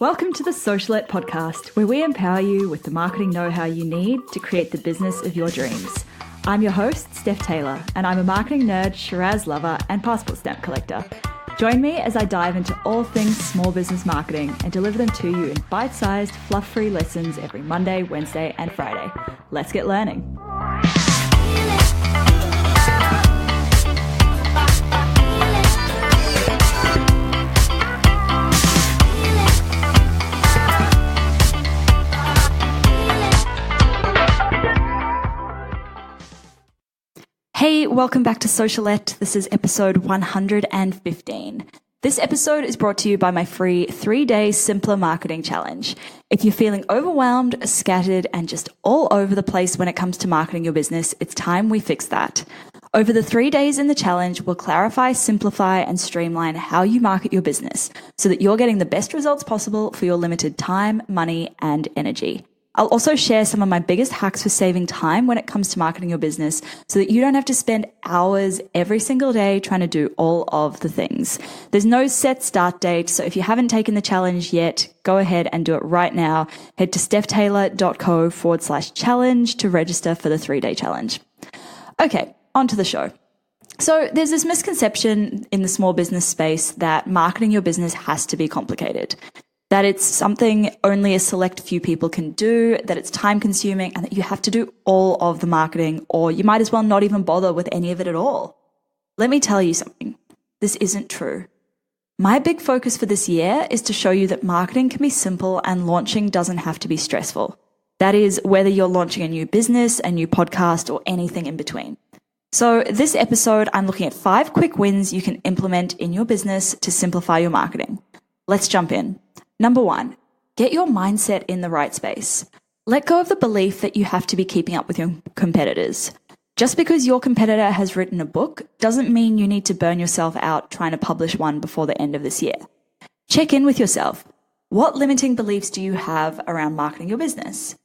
Welcome to the Socialette podcast, where we empower you with the marketing know-how you need to create the business of your dreams. I'm your host, Steph Taylor, and I'm a marketing nerd, Shiraz lover, and passport stamp collector. Join me as I dive into all things small business marketing and deliver them to you in bite-sized, fluff-free lessons every Monday, Wednesday, and Friday. Let's get learning. Hey, welcome back to Socialette. This is episode 115. This episode is brought to you by my free 3-day Simpler Marketing Challenge. If you're feeling overwhelmed, scattered, and just all over the place when it comes to marketing your business, it's time we fix that. Over the 3 days in the challenge, we'll clarify, simplify, and streamline how you market your business so that you're getting the best results possible for your limited time, money, and energy. I'll also share some of my biggest hacks for saving time when it comes to marketing your business so that you don't have to spend hours every single day trying to do all of the things. There's no set start date, so if you haven't taken the challenge yet, go ahead and do it right now. Head to stephtaylor.co/challenge to register for the 3-day challenge. Okay, on to the show. So there's this misconception in the small business space that marketing your business has to be complicated. That it's something only a select few people can do, that it's time consuming, and that you have to do all of the marketing, or you might as well not even bother with any of it at all. Let me tell you something. This isn't true. My big focus for this year is to show you that marketing can be simple and launching doesn't have to be stressful. That is, whether you're launching a new business, a new podcast, or anything in between. So this episode, I'm looking at 5 quick wins you can implement in your business to simplify your marketing. Let's jump in. Number 1, get your mindset in the right space. Let go of the belief that you have to be keeping up with your competitors. Just because your competitor has written a book doesn't mean you need to burn yourself out trying to publish one before the end of this year. Check in with yourself. What limiting beliefs do you have around marketing your business?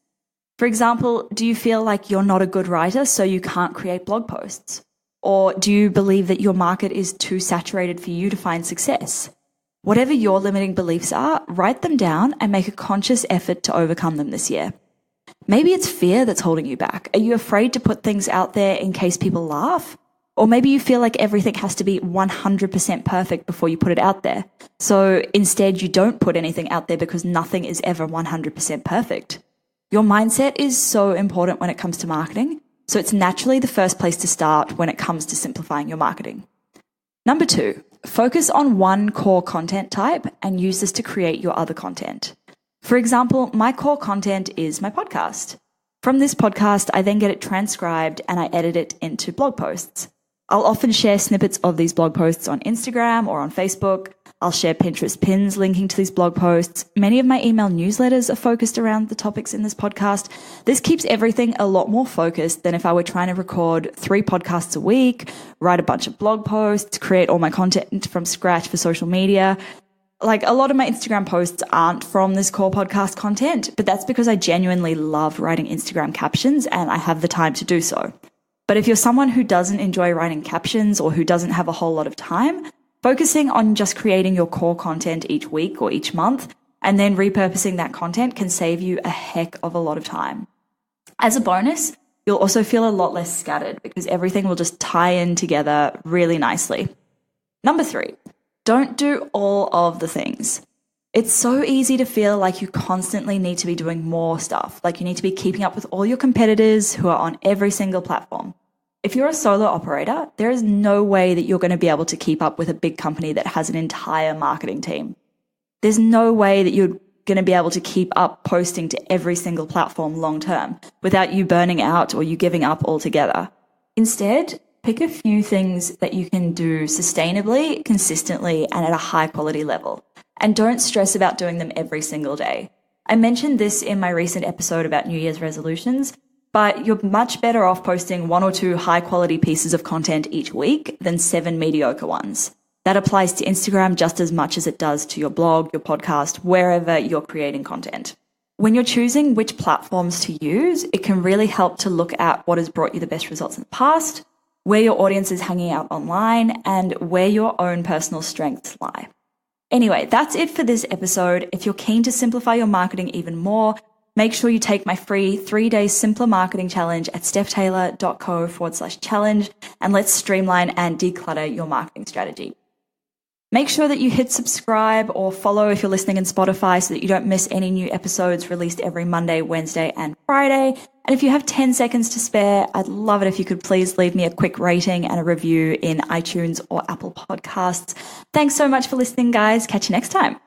For example, do you feel like you're not a good writer, so you can't create blog posts? Or do you believe that your market is too saturated for you to find success? Whatever your limiting beliefs are, write them down and make a conscious effort to overcome them this year. Maybe it's fear that's holding you back. Are you afraid to put things out there in case people laugh? Or maybe you feel like everything has to be 100% perfect before you put it out there. So instead, you don't put anything out there because nothing is ever 100% perfect. Your mindset is so important when it comes to marketing, so it's naturally the first place to start when it comes to simplifying your marketing. Number 2, focus on one core content type and use this to create your other content. For example, my core content is my podcast. From this podcast, I then get it transcribed and I edit it into blog posts. I'll often share snippets of these blog posts on Instagram or on Facebook. I'll share Pinterest pins linking to these blog posts. Many of my email newsletters are focused around the topics in this podcast. This keeps everything a lot more focused than if I were trying to record 3 podcasts a week, write a bunch of blog posts, create all my content from scratch for social media. Like, a lot of my Instagram posts aren't from this core podcast content, but that's because I genuinely love writing Instagram captions and I have the time to do so. But if you're someone who doesn't enjoy writing captions or who doesn't have a whole lot of time, focusing on just creating your core content each week or each month and then repurposing that content can save you a heck of a lot of time. As a bonus, you'll also feel a lot less scattered because everything will just tie in together really nicely. Number 3, don't do all of the things. It's so easy to feel like you constantly need to be doing more stuff, like you need to be keeping up with all your competitors who are on every single platform. If you're a solo operator, there is no way that you're going to be able to keep up with a big company that has an entire marketing team. There's no way that you're going to be able to keep up posting to every single platform long term without you burning out or you giving up altogether. Instead, pick a few things that you can do sustainably, consistently, and at a high quality level. And don't stress about doing them every single day. I mentioned this in my recent episode about New Year's resolutions, but you're much better off posting 1 or 2 high quality pieces of content each week than 7 mediocre ones. That applies to Instagram just as much as it does to your blog, your podcast, wherever you're creating content. When you're choosing which platforms to use, it can really help to look at what has brought you the best results in the past, where your audience is hanging out online, and where your own personal strengths lie. Anyway, that's it for this episode. If you're keen to simplify your marketing even more, make sure you take my free 3-day simpler marketing challenge at stephtaylor.co/challenge, and let's streamline and declutter your marketing strategy. Make sure that you hit subscribe or follow if you're listening in Spotify so that you don't miss any new episodes released every Monday, Wednesday, and Friday. And if you have 10 seconds to spare, I'd love it if you could please leave me a quick rating and a review in iTunes or Apple Podcasts. Thanks so much for listening, guys. Catch you next time.